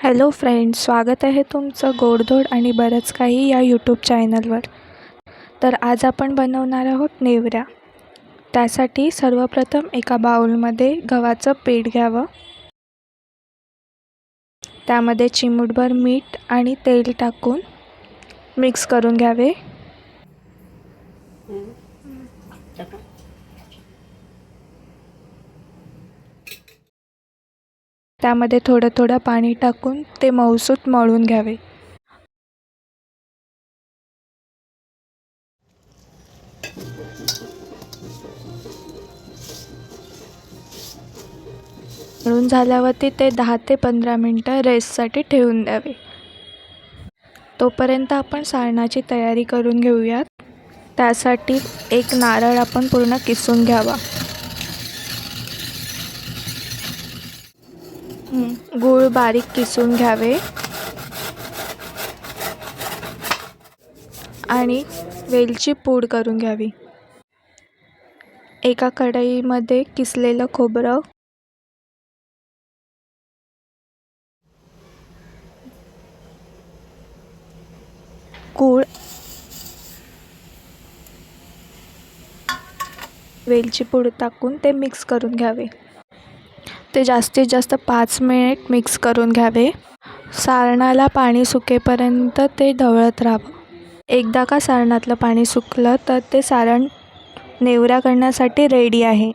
Hello friends, स्वागत आहे तुमचं गोडधोड आणि बरंच काही या यूट्यूब चॅनलवर. तर आज आपण बनवणार आहोत नेवऱ्या. त्यासाठी सर्वप्रथम एका बाउलमध्ये गव्हाचं पीठ घ्यावं. त्यामध्ये चिमूटभर मीठ आणि तेल टाकून मिक्स करून घ्यावे. त्यामध्ये थोडं थोडं पाणी टाकून ते मऊसूत मळून घ्यावे. मळून झाल्यावरती ते 10 ते 15 मिनटं रेस्टसाठी ठेवून द्यावे. तोपर्यंत आपण सारणाची तयारी करून घेऊयात. त्यासाठी एक नारळ आपण पूर्ण किसून घ्यावा. गूळ बारीक किसून घ्यावे आणि वेलची पूड करून घ्यावी. एका कढईमध्ये किसलेलं खोबरं, गूळ, वेलची पूड टाकून ते मिक्स करून घ्यावे. ते जास्तीत जास्त 5 मिनिट मिक्स करून घ्यावे. सारणाला पाणी सुकेपर्यंत ते ढवळत राहावं. एकदा का सारणातलं पाणी सुकलं तर ते सारण नेवऱ्या करण्यासाठी रेडी आहे.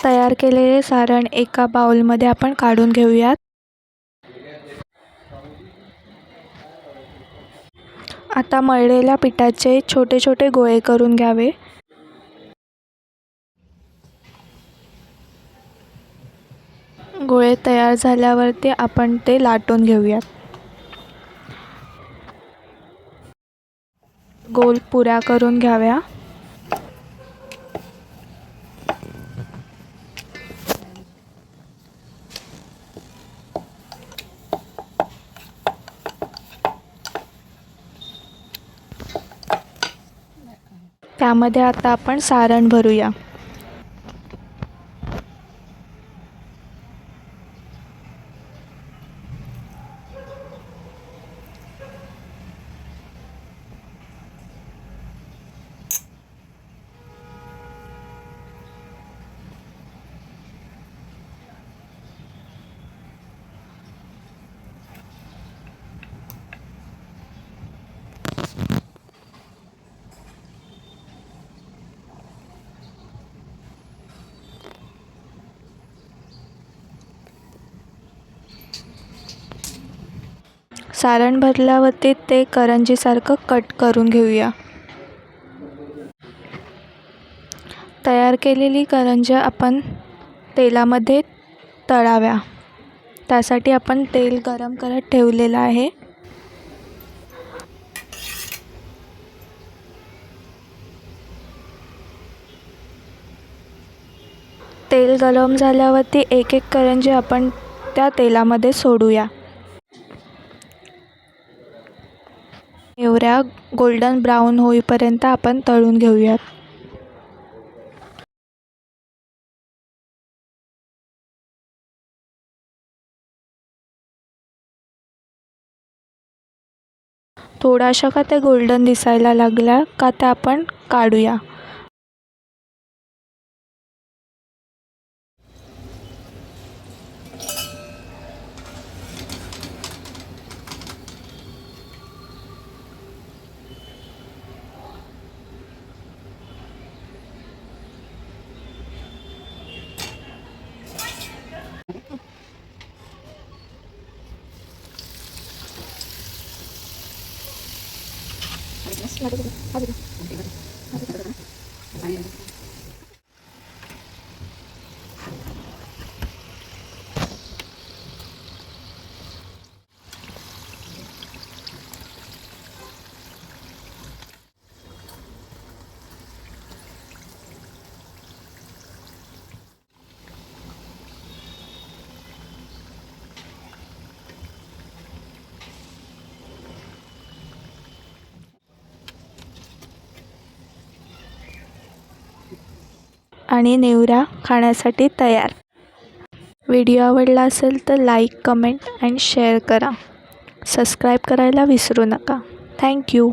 तयार केलेले सारण एका बाउलमध्ये आपण काढून घेऊयात. आता मळलेल्या पिठाचे छोटे छोटे गोळे करून घ्यावे. गोळे तयार झाल्यावरती आपण ते लाटून घेऊयात. गोल पुऱ्या करून घ्याव्या. त्यामध्ये आता आपण सारण भरूया. सारण भरल्यावरती ते करंजीसारखं कट करून घेऊया. तयार केलेली करंज्या आपण तेलामध्ये तळाव्या. त्यासाठी आपण तेल गरम करत ठेवलेलं आहे. तेल गरम झाल्यावरती एक एक करंजी आपण त्या तेलामध्ये सोडूया. नेवऱ्या गोल्डन ब्राऊन होईपर्यंत आपण तळून घेऊयात. थोड्याशा का त्या गोल्डन दिसायला लागल्या का त्या आपण काढूया. आणि नेवऱ्या खाण्यासाठी तयार. व्हिडिओ आवडला असेल तर लाईक, कमेंट अँड शेअर करा. सबस्क्राईब करायला विसरू नका. थँक्यू.